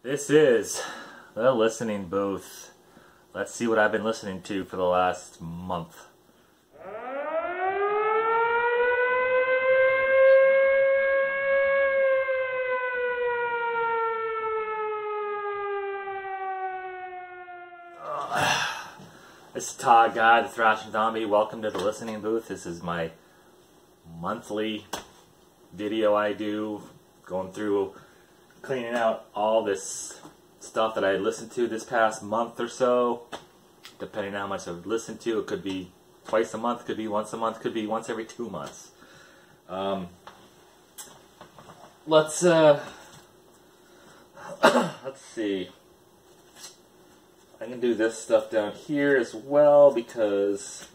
This is the listening booth. Let's see what I've been listening to for the last month. This is Todd Guy, the Thrashing Zombie. Welcome to the listening booth. This is my monthly video I do, going through, cleaning out all this stuff that I listened to this past month or so, depending on how much I've listened to. It could be twice a month, could be once a month, could be once every 2 months. Let's see. I can do this stuff down here as well because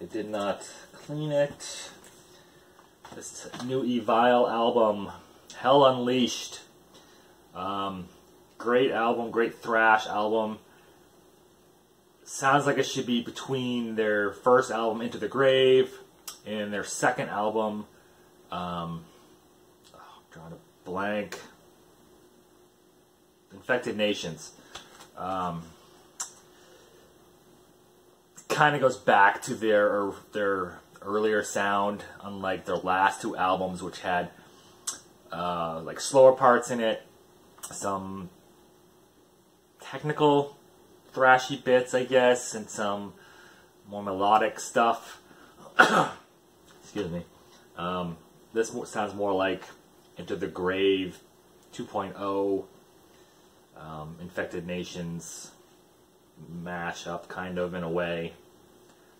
I did not clean it. This new Evile album, Hell Unleashed. Great album, great thrash album. Sounds like it should be between their first album, Into the Grave, and their second album, I'm drawing a blank, Infected Nations. Kind of goes back to their earlier sound, unlike their last two albums, which had like slower parts in it, some technical thrashy bits, I guess, and some more melodic stuff. Excuse me. This sounds more like Into the Grave 2.0, Infected Nations mashup, kind of, in a way.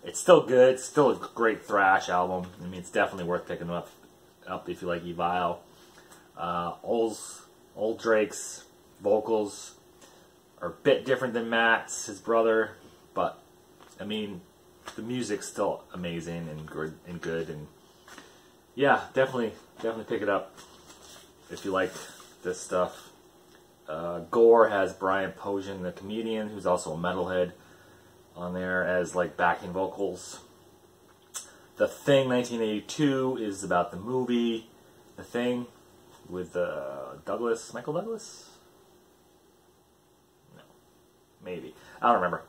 It's still good. It's still a great thrash album. I mean, it's definitely worth picking up if you like Evile. Old Drake's vocals are a bit different than Matt's, his brother, but I mean, the music's still amazing and good, and yeah, definitely pick it up if you like this stuff. Gore has Brian Posehn, the comedian, who's also a metalhead, on there as like backing vocals. The Thing 1982 is about the movie The Thing with Michael Douglas? No, maybe. I don't remember.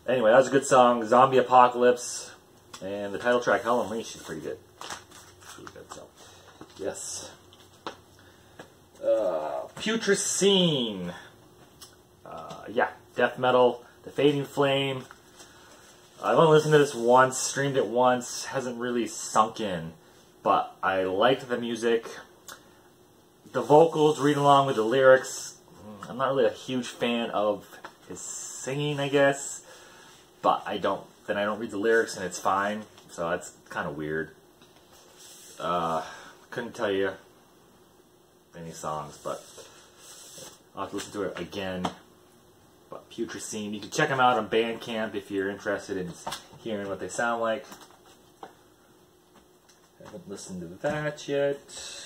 Anyway, that was a good song. Zombie Apocalypse, and the title track Hell Unleashed is pretty good. Pretty good, so yes. Putrescine. Yeah, death metal, The Fading Flame. I've only listened to this once, streamed it once, hasn't really sunk in, but I liked the music. The vocals, reading along with the lyrics. I'm not really a huge fan of his singing, I guess, but I don't read the lyrics and it's fine, so that's kind of weird. Couldn't tell you any songs, but I'll have to listen to it again. But Putrescine, you can check them out on Bandcamp if you're interested in hearing what they sound like. Haven't listened to that yet.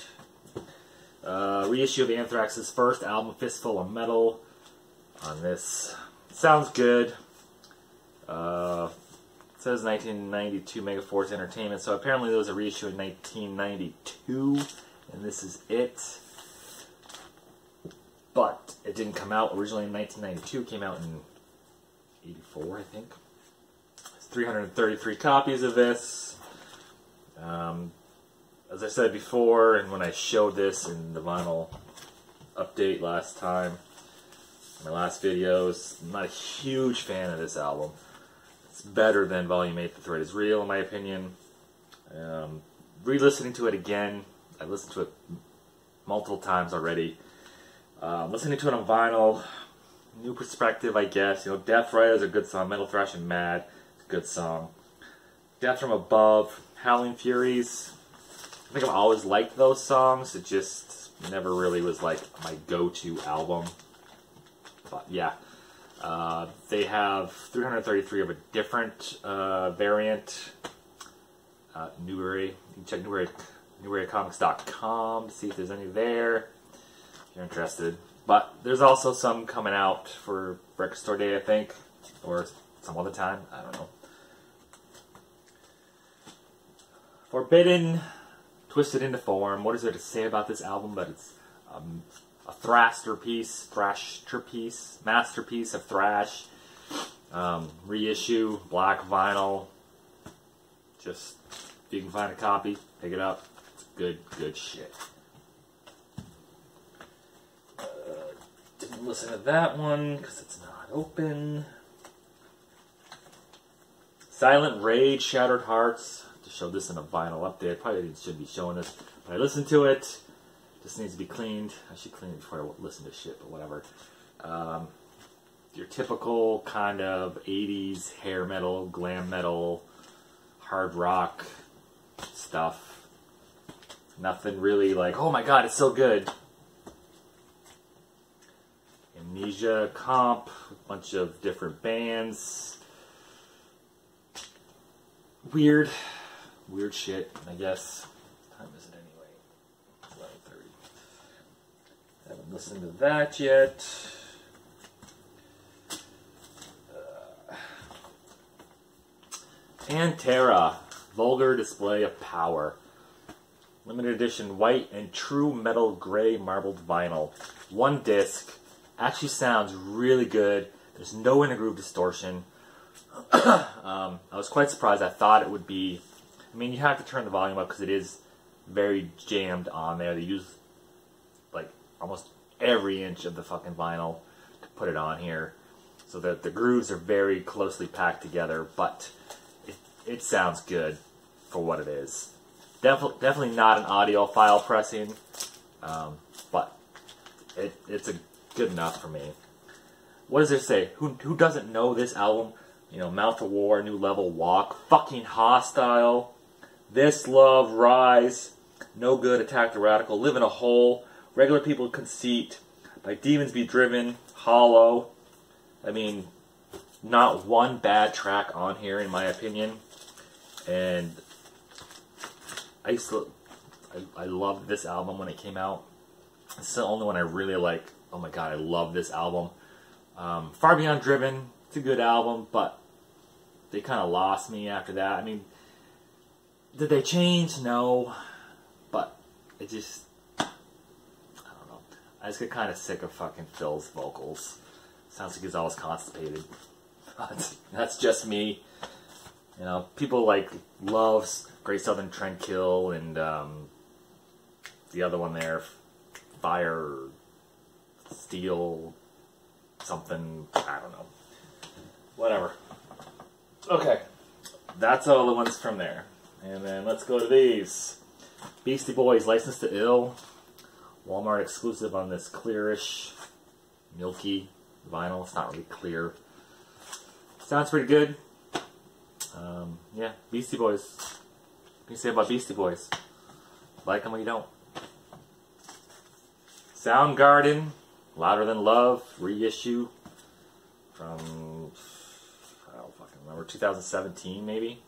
Reissue of Anthrax's first album, Fistful of Metal, on this. Sounds good. It says 1992 Megaforce Entertainment, so apparently there was a reissue in 1992, and this is it. But it didn't come out originally in 1992. It came out in 84, I think. There's 333 copies of this. As I said before, and when I showed this in the vinyl update last time, my last videos, I'm not a huge fan of this album. It's better than Volume 8, The Threat is Real, in my opinion. Re-listening to it again, I've listened to it multiple times already. Listening to it on vinyl, new perspective, I guess. You know, Death Rider is a good song. Metal Thrash and Mad, it's a good song. Death from Above, Howling Furies. I think I've always liked those songs. It just never really was like my go-to album. But yeah, they have 333 of a different variant. Newberry. You can check NewberryComics.com to see if there's any there. If you're interested. But there's also some coming out for Record Store Day, I think, or some other time. I don't know. Forbidden, Twisted into Form. What is there to say about this album? But it's masterpiece of thrash. Reissue, black vinyl. Just, if you can find a copy, pick it up. It's good shit. Didn't listen to that one because it's not open. Silent Rage, Shattered Hearts. To show this in a vinyl update. I probably should be showing this, but I listened to it. Just needs to be cleaned. I should clean it before I listen to shit, but whatever. Your typical kind of 80s hair metal, glam metal, hard rock stuff. Nothing really like, oh my god, it's so good. Amnesia comp, a bunch of different bands. Weird shit, I guess. What time is it anyway? 11:30. Haven't listened to that yet. Pantera, Vulgar Display of Power. Limited edition white and true metal gray marbled vinyl. One disc. Actually sounds really good. There's no intergroove distortion. I was quite surprised. I thought it would be... I mean, you have to turn the volume up because it is very jammed on there. They use like almost every inch of the fucking vinyl to put it on here. So that the grooves are very closely packed together, but it sounds good for what it is. Definitely not an audiophile pressing, but it's a good enough for me. What does it say? Who doesn't know this album? You know, Mouth of War, New Level, Walk, fucking Hostile, This Love, Rise, No Good, Attack the Radical, Live in a Hole, Regular People Conceit, By Demons Be Driven, Hollow. I mean, not one bad track on here in my opinion. And I loved this album when it came out. It's the only one I really like. Oh my god, I love this album. Far Beyond Driven, it's a good album, but they kind of lost me after that. I mean, did they change? No. But it just, I don't know. I just get kind of sick of fucking Phil's vocals. Sounds like he's always constipated. That's just me. You know, people like loves Great Southern Trendkill and the other one there, Fire, Steel, something, I don't know. Whatever. Okay, that's all the ones from there. And then let's go to these. Beastie Boys, License to Ill. Walmart exclusive on this clearish, milky vinyl. It's not really clear. Sounds pretty good. Yeah, Beastie Boys. What can you say about Beastie Boys? Like them or you don't. Soundgarden, Louder Than Love, reissue from, I don't fucking remember, 2017 maybe?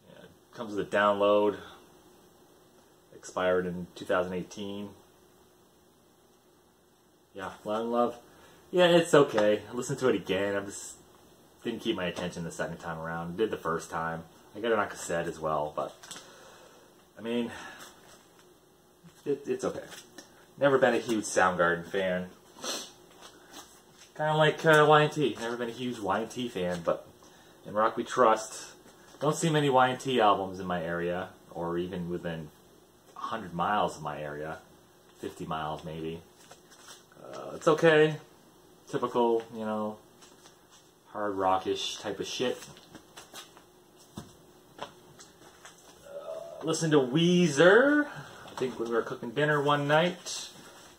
Yeah, it comes with a download, expired in 2018. Yeah, Louder Than Love. Yeah, it's okay. I listened to it again. I just didn't keep my attention the second time around. Did the first time. I got it on cassette as well, but I mean, it's okay. Never been a huge Soundgarden fan. Kind of like Y&T. Never been a huge Y&T fan, but in Rock We Trust, don't see many Y&T albums in my area, or even within 100 miles of my area. 50 miles maybe. It's okay. Typical, you know, hard rockish type of shit. Listen to Weezer. I think when we were cooking dinner one night.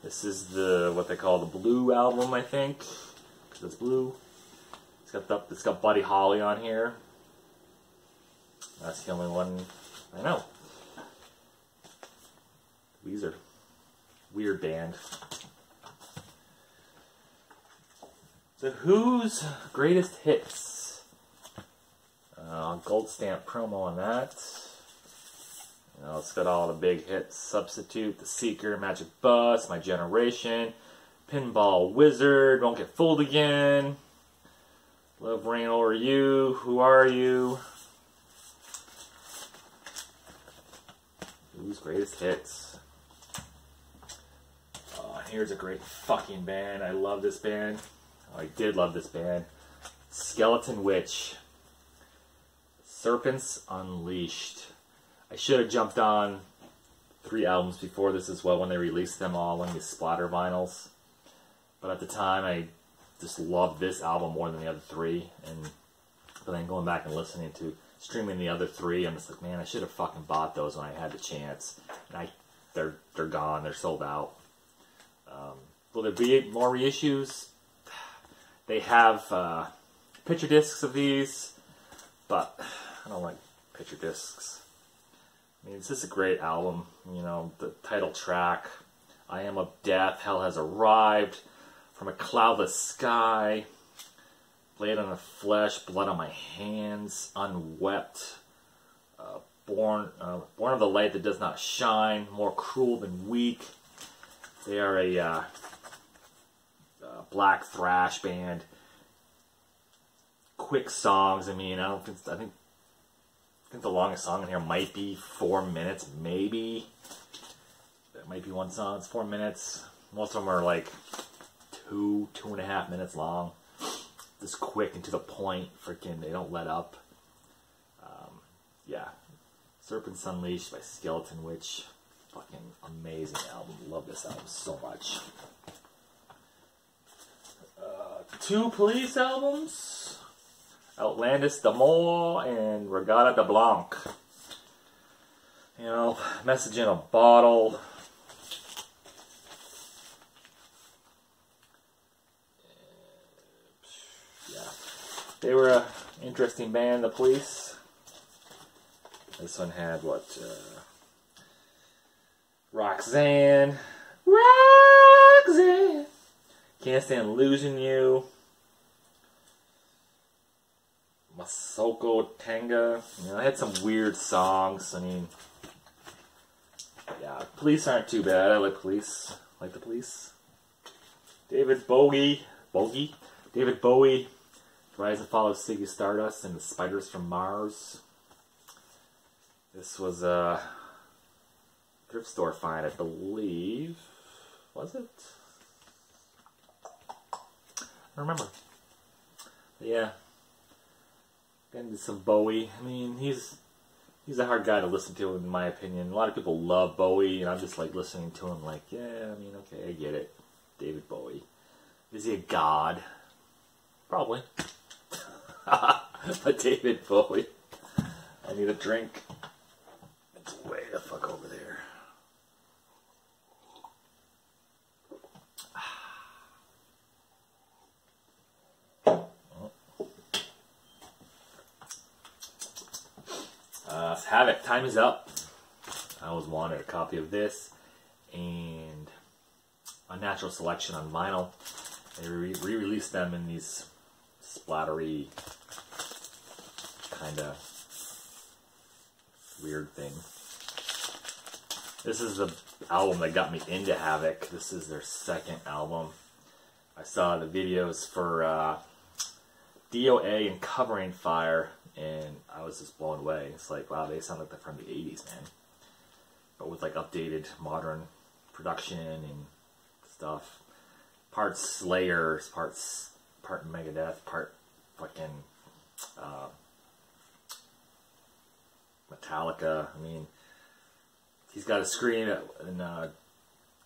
This is the what they call the Blue album, I think, because it's blue. It's got Buddy Holly on here. That's the only one I know. Weezer, weird band. The Who's Greatest Hits. Gold stamp promo on that. You know, it's got all the big hits. Substitute, The Seeker, Magic Bus, My Generation, Pinball Wizard, Won't Get Fooled Again, Love Rain Over You, Who Are You? Who's Greatest Hits? here's a great fucking band. I love this band. Oh, I did love this band. Skeleton Witch. Serpents Unleashed. I should have jumped on 3 albums before this as well when they released them all on these splatter vinyls. But at the time, I just loved this album more than the other 3. But then going back and listening to, streaming the other 3, I'm just like, man, I should have fucking bought those when I had the chance. And they're gone. They're sold out. Will there be more reissues? They have picture discs of these, but I don't like picture discs. I mean, it's just a great album. You know, the title track, I Am of Death, Hell Has Arrived, From a Cloudless Sky, Blade on the Flesh, Blood on My Hands, Unwept, Born of the Light That Does Not Shine, More Cruel Than Weak. They are a black thrash band. Quick songs. I mean, I think the longest song in here might be 4 minutes, maybe. That might be one song. It's 4 minutes. Most of them are like 2.5 minutes long. Just quick and to the point. Freaking, they don't let up. Yeah. Serpents Unleashed by Skeleton Witch. Fucking amazing album. Love this album so much. 2 Police albums. Outlandis d'Amour and Regatta de Blanc. You know, Message in a Bottle. Yeah. They were an interesting band, the Police. This one had what? Roxanne. Can't Stand Losing You. Masoko Tanga. You know, I had some weird songs. I mean, yeah, Police aren't too bad. I like Police. Like the Police. David Bowie. David Bowie. Rise and Fall of Ziggy Stardust and the Spiders from Mars. This was a thrift store find, I believe. Was it? I don't remember. But yeah. Into some Bowie. I mean, he's a hard guy to listen to, in my opinion. A lot of people love Bowie, and I'm just like listening to him like, yeah, I mean, okay, I get it. David Bowie. Is he a god? Probably. But David Bowie. I need a drink. It's way the fuck over there. Havoc, Time Is Up. I always wanted a copy of this, and Unnatural Selection on vinyl. They re-released them in these splattery kind of weird thing. This is the album that got me into Havoc. This is their 2nd album. I saw the videos for DOA and Covering Fire, and I was just blown away. It's like, wow, they sound like they're from the 80s, man. But with like updated, modern production and stuff. Part Slayer, part Megadeth, part fucking Metallica. I mean, he's got a scream in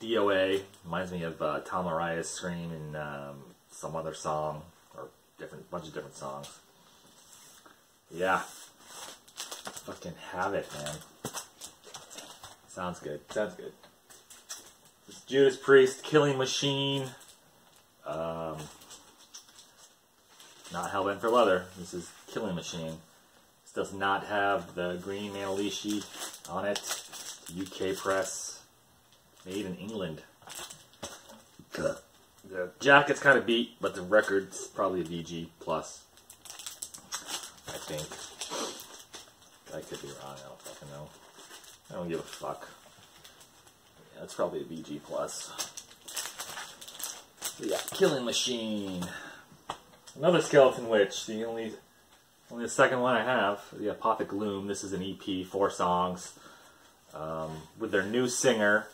DOA. Reminds me of Tom Araya's scream in some other song, or bunch of different songs. Yeah. Fucking Havoc, man. Sounds good. Sounds good. This is Judas Priest, Killing Machine. Not Hellbent for Leather. This is Killing Machine. This does not have the green Manalishi on it. UK press. Made in England. The jacket's kind of beat, but the record's probably a VG+. I think. I could be wrong, I don't fucking know. I don't give a fuck. Yeah, it's probably a VG+. But yeah, Killing Machine. Another Skeleton Witch. The only the 2nd one I have. The Apothic Gloom. This is an EP, 4 songs. With their new singer,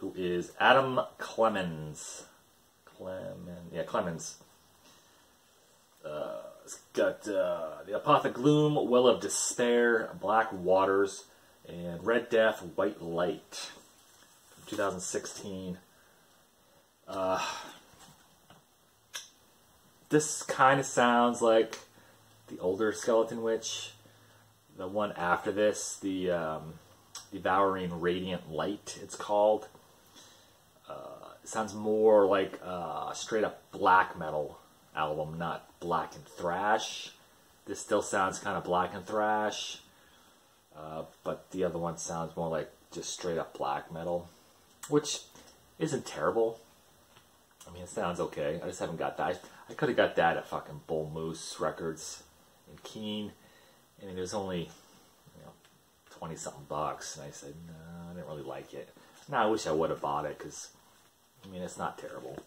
who is Adam Clemens. Clemens. It's got The Apothec Gloom, Well of Despair, Black Waters, and Red Death, White Light from 2016. This kind of sounds like the older Skeleton Witch. The one after this, the Devouring Radiant Light, it's called. It sounds more like a straight up black metal album, not black and thrash. This still sounds kind of black and thrash, but the other one sounds more like just straight up black metal, which isn't terrible. I mean, it sounds okay. I just haven't got that. I could have got that at fucking Bull Moose Records in Keene, and it was only 20-something bucks, and I said, no, I didn't really like it. Now I wish I would have bought it, because, I mean, it's not terrible.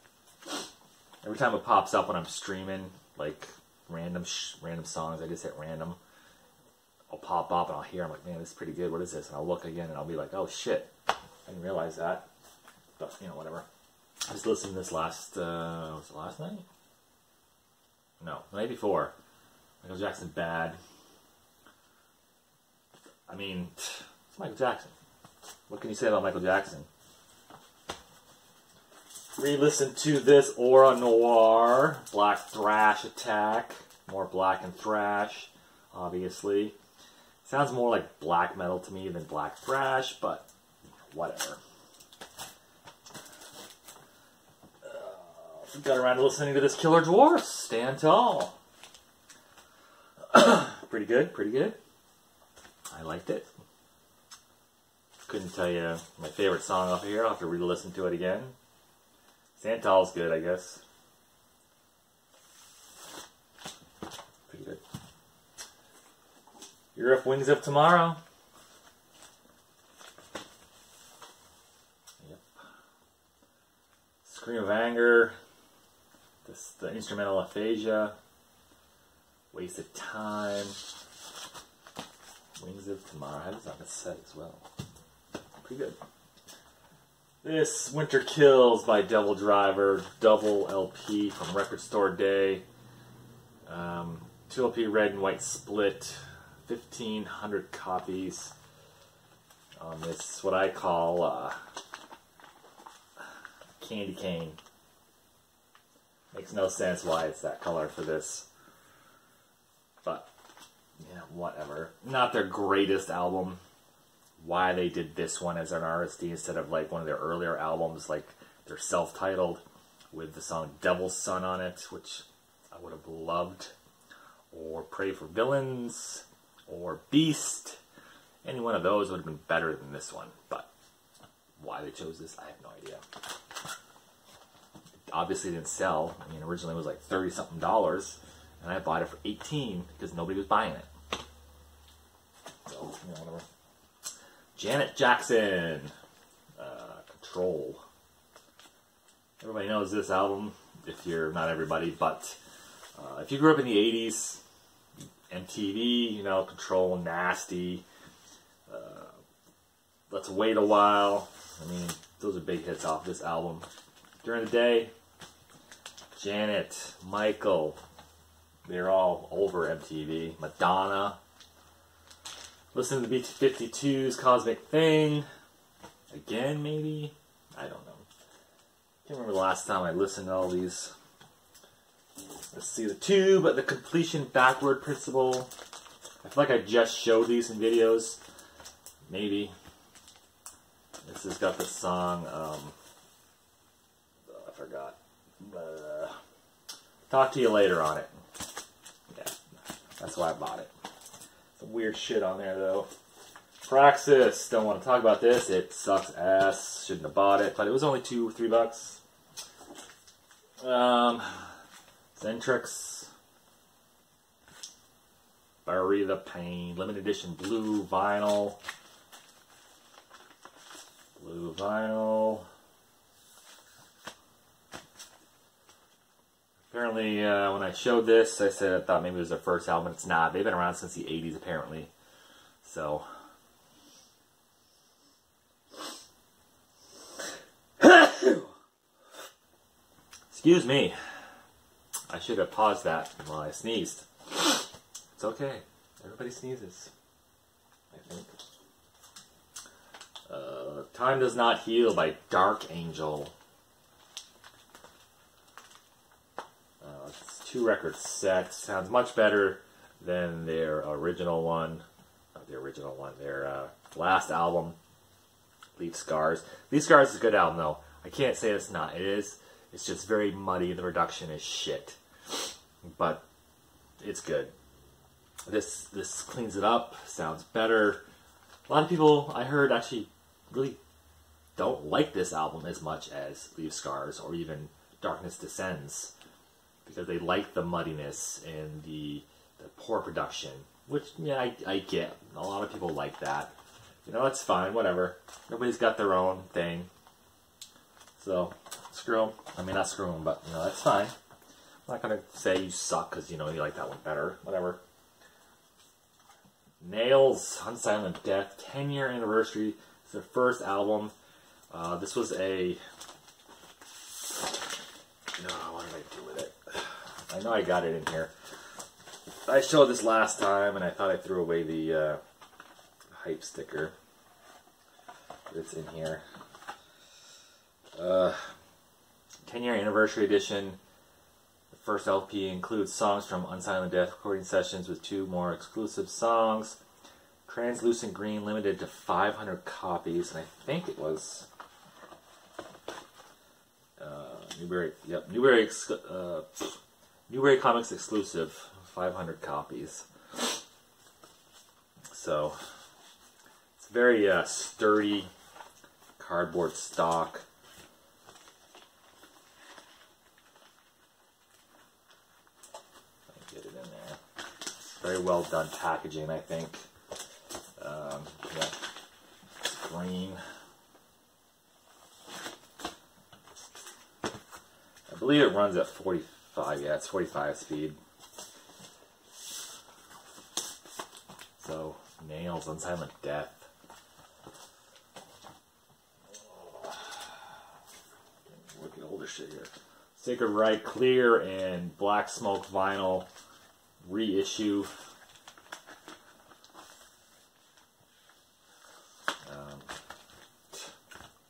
Every time it pops up when I'm streaming, like, random songs, I just hit random, I'll pop up and I'll hear, I'm like, man, this is pretty good, what is this? And I'll look again and I'll be like, oh shit, I didn't realize that. But, whatever. I just listened to this was it last night? No, the night before. Michael Jackson Bad. I mean, it's Michael Jackson. What can you say about Michael Jackson? Re-listen to this Aura Noir, Black Thrash Attack. More black and thrash, obviously. Sounds more like black metal to me than black thrash, but whatever. Got around to listening to this Killer Dwarfs, Stand Tall. Pretty good, pretty good. I liked it. Couldn't tell you my favorite song off of here. I'll have to re-listen to it again. Stand Tall's good, I guess. Pretty good. You're up Wings of Tomorrow. Yep. Scream of Anger. The instrumental Aphasia. Wasted Time. Wings of Tomorrow. I was on the set as well. Pretty good. This Winter Kills by Devil Driver, double LP from Record Store Day. 2 LP red and white split, 1,500 copies on this, what I call candy cane. Makes no sense why it's that color for this. But, yeah, whatever. Not their greatest album. Why they did this one as an RSD instead of like one of their earlier albums, like their self-titled with the song Devil's Son on it, which I would have loved. Or Pray for Villains, or Beast. Any one of those would have been better than this one. But why they chose this, I have no idea. It obviously didn't sell. I mean, originally it was like $30-something, and I bought it for $18 because nobody was buying it. So, whatever. Janet Jackson, Control. Everybody knows this album, if you're not everybody, but if you grew up in the 80s, MTV, Control, Nasty, Let's Wait a While. I mean, those are big hits off this album. During the day, Janet, Michael, they're all over MTV. Madonna. Listen to the B-52's Cosmic Thing. Again, maybe? I don't know. Can't remember the last time I listened to all these. Let's see, the Tube, the Completion Backward Principle. I feel like I just showed these in videos. Maybe. This has got the song, I forgot. Talk to You Later on it. Yeah, that's why I bought it. Some weird shit on there, though. Praxis, don't want to talk about this. It sucks ass. Shouldn't have bought it, but it was only $2 or $3. Anthrax, Bury the Pain, limited edition blue vinyl. Blue vinyl. Apparently, when I showed this, I said I thought maybe it was their first album. It's not. They've been around since the 80s, apparently. So, Excuse me. I should have paused that while I sneezed. It's okay. Everybody sneezes, I think. Time Does Not Heal by Dark Angel. It's 2-record set. Sounds much better than their original one. Not the original one. Their last album, Leave Scars. Leave Scars is a good album, though. I can't say it's not. It is. It's just very muddy. The production is shit. But it's good. This cleans it up. Sounds better. A lot of people I heard actually really don't like this album as much as Leave Scars or even Darkness Descends, because they like the muddiness and the poor production, which, yeah, I get. A lot of people like that. You know, that's fine, whatever. Everybody's got their own thing. So, screw them. I mean, not screw them, but, you know, that's fine. I'm not going to say you suck because, you know, you like that one better. Whatever. Nails, Untitled Death, 10-year anniversary. It's their first album. This was a... No, what did I do with it? I know I got it in here. I showed this last time, and I thought I threw away the hype sticker. It's in here. 10-year anniversary edition. The first LP includes songs from Untitled Death recording sessions with 2 more exclusive songs. Translucent Green, limited to 500 copies, and I think it was Newberry Comics exclusive, 500 copies. So it's very sturdy cardboard stock. Get it in there. Very well done packaging, I think. Yeah, it's green. I believe it runs at 45. Yeah, it's 45 speed. So, Nails, Untitled Death. Look at older shit here. Sacred Right Clear and Black Smoke vinyl reissue.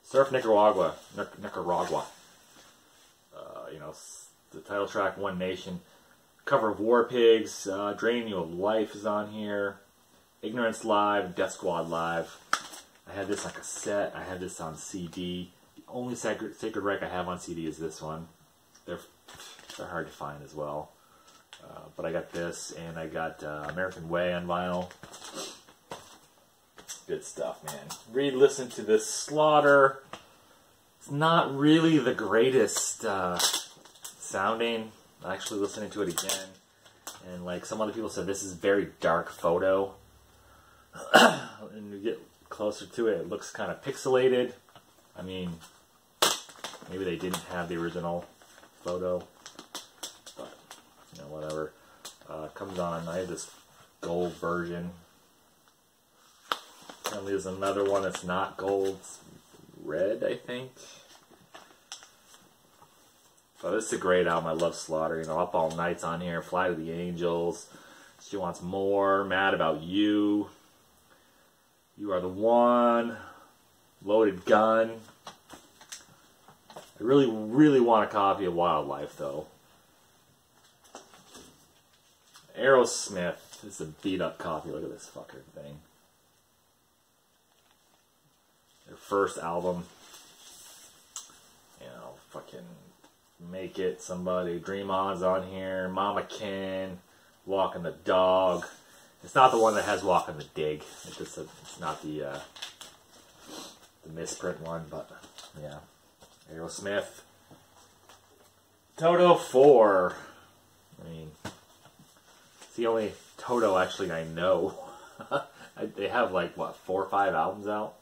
Surf Nicaragua. You know, the title track, One Nation. Cover of War Pigs. Draining You of Life is on here. Ignorance Live. Death Squad Live. I had this on cassette. I had this on CD. The only Sacred Reich I have on CD is this one. They're hard to find as well. But I got this, and I got American Way on vinyl. Good stuff, man. Re-listen to this Slaughter. It's not really the greatest sounding. Actually listening to it again, and like some other people said, this is very dark photo. And you get closer to it, it looks kind of pixelated. I mean, maybe they didn't have the original photo, but you know, whatever. Comes on. I have this gold version. And there's another one that's not gold. It's red, I think. But this is a great album. I love Slaughter. You know, Up All Night's on here. Fly to the Angels. She Wants More. Mad About You. You Are the One. Loaded Gun. I really, really want a copy of Wildlife, though. Aerosmith. This is a beat-up copy. Look at this fucker thing. Their first album. You know, fucking Make It, Somebody. Dream On's on here. Mama Ken. Walking the Dog. It's not the one that has Walking the Dig. It's not the misprint one, but yeah. Aerosmith. Toto 4. I mean, it's the only Toto actually I know. They have like, what, 4 or 5 albums out?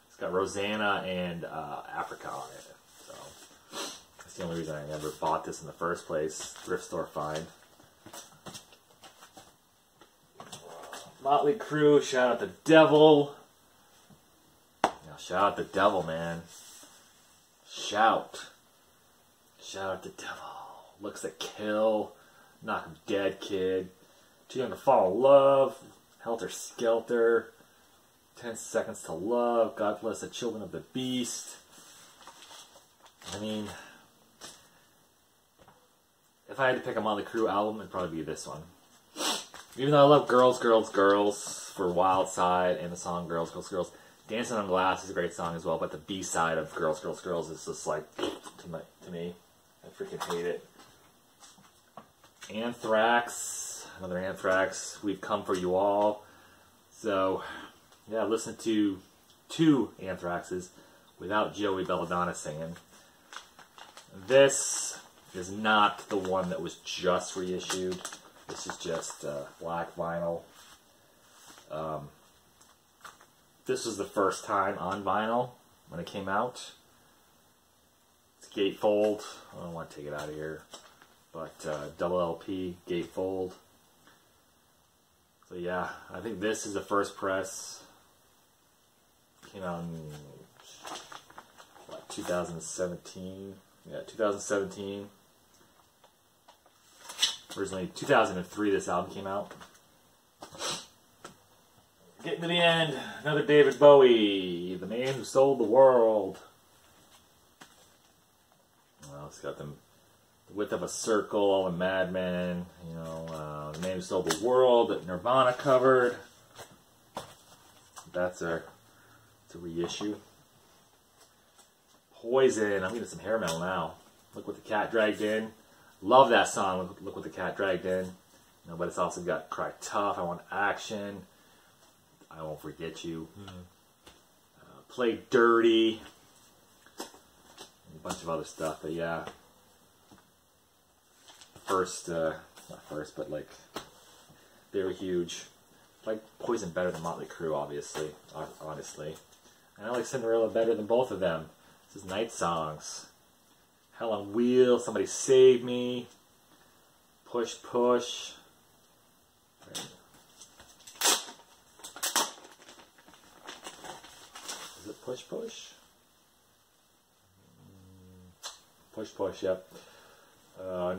It's got Rosanna and Africa on it. So that's the only reason I never bought this in the first place. Thrift store find. Motley Crew, Shout Out the Devil. Now, shout out the devil, man. Shout Shout Out to Devil. Looks Like Kill. Knock 'Em Dead Kid. Too Young to Fall in Love. Helter Skelter. 10 Seconds to Love. God Bless the Children of the Beast. I mean, if I had to pick a Motley Crew album, it'd probably be this one. Even though I love Girls, Girls, Girls for Wild Side and the song Girls, Girls, Girls. Dancing on Glass is a great song as well, but the B-side of Girls, Girls, Girls is just like, to me. I freaking hate it. Anthrax. Another Anthrax. We've Come For You All. So, yeah, listen to 2 Anthraxes without Joey Belladonna singing. This is not the one that was just reissued. This is just black vinyl. This was the first time on vinyl when it came out. It's gatefold. I don't want to take it out of here. But double LP, gatefold. So yeah, I think this is the first press. Came out in, what, 2017? Yeah, 2017. Originally, 2003 this album came out. Getting to the end, another David Bowie, The Man Who Sold the World. Well, it's got the Width of a Circle and Mad Men, you know, The Man Who Sold the World that Nirvana covered. It's a reissue. Poison, I'm getting some hair metal now. Look What the Cat Dragged In. Love that song, Look What the Cat Dragged In. You know, but it's also got Cry Tough, I Want Action, I Won't Forget You. Play Dirty. And a bunch of other stuff, but yeah. Not first, but like, they were huge. I like Poison better than Motley Crue, obviously, honestly. And I like Cinderella better than both of them. This is Night Songs. Hell on Wheels, Somebody Save Me. Push Push. Is it Push Push? Push Push, yep.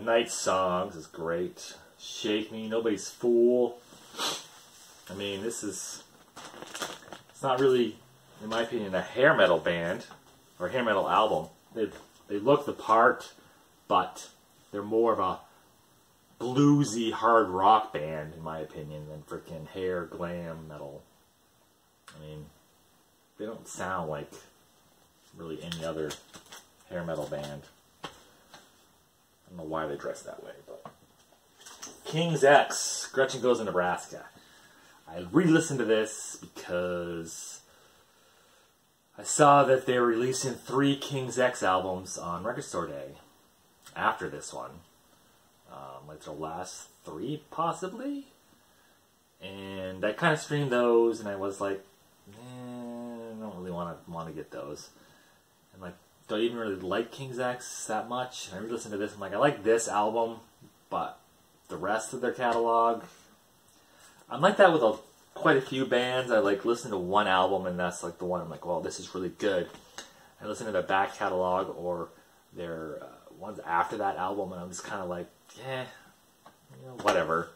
Night Songs is great. Shake Me, Nobody's Fool. I mean, it's not really, in my opinion, a hair metal band or hair metal album. They look the part, but they're more of a bluesy hard rock band, in my opinion, than freaking hair glam metal. I mean, they don't sound like really any other hair metal band. I don't know why they dress that way, but King's X, Gretchen Goes to Nebraska. I re-listened to this because I saw that they were releasing 3 King's X albums on Record Store Day after this one. Like their last 3, possibly? And I kind of streamed those, and I was like, I don't really want to get those. And like, don't even really like King's X that much. And I re-listened to this, and I'm like, I like this album, but the rest of their catalog, I'm like that with quite a few bands. I like listen to one album, and that's like the one I'm like, well, this is really good. I listen to their back catalog or their ones after that album, and I'm just kind of like, whatever.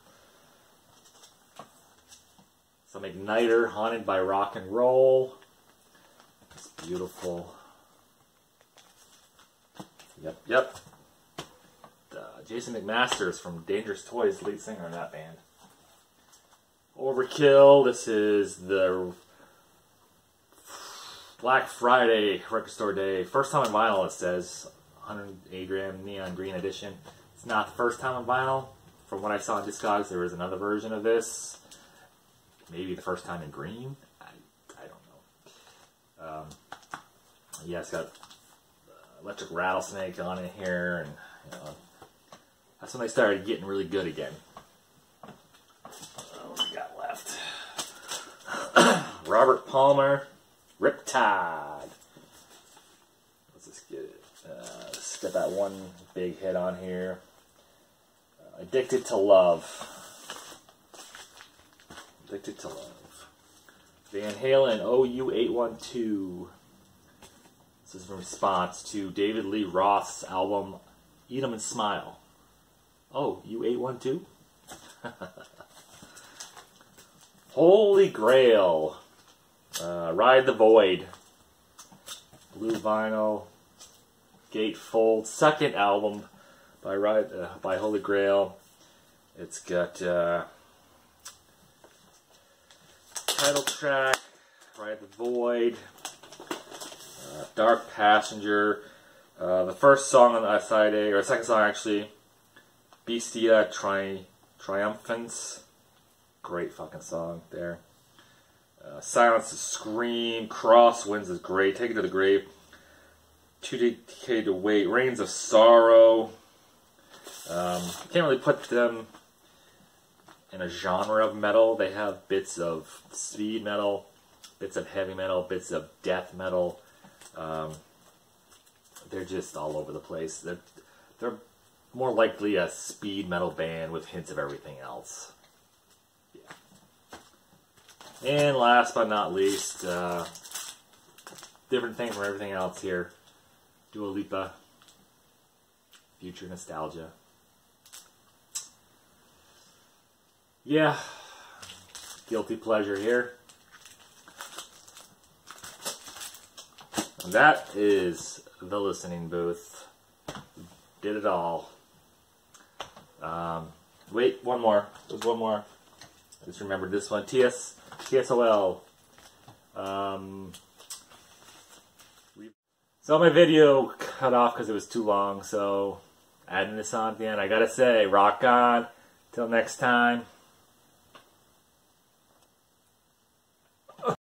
Some Igniter, Haunted by Rock and Roll. It's beautiful. Yep. Jason McMaster's from Dangerous Toys, lead singer in that band. Overkill, this is the Black Friday Record Store Day. First time on vinyl, it says. 108 gram neon green edition. It's not the first time on vinyl. From what I saw in Discogs, there was another version of this. Maybe the first time in green? I don't know. Yeah, it's got Electric Rattlesnake on it here, and you know, that's when they started getting really good again. What we got left? Robert Palmer, Riptide. Let's just get it. Let's get that one big hit on here. Addicted to Love. Addicted to Love. Van Halen, OU812. This is in response to David Lee Roth's album Eat 'em and smile. Oh, you ate one too? Holy Grail. Ride the Void. Blue vinyl. Gatefold. Second album by Holy Grail. It's got title track, Ride the Void, Dark Passenger. The first song on the side A, or second song actually, Beastie Triumphance. Great fucking song there. Silence is Scream. Crosswinds is great. Take It to the Grave. Too Decayed to Wait. Reigns of Sorrow. Can't really put them in a genre of metal. They have bits of speed metal, bits of heavy metal, bits of death metal. They're just all over the place. They're more likely a speed metal band with hints of everything else. Yeah. And last but not least, different thing from everything else here. Dua Lipa, Future Nostalgia. Yeah, guilty pleasure here. And that is the listening booth. Did it all. Wait, one more. There's one more. I just remembered this one. TSOL. So my video cut off because it was too long, so adding this on at the end. I gotta say, rock on. Till next time.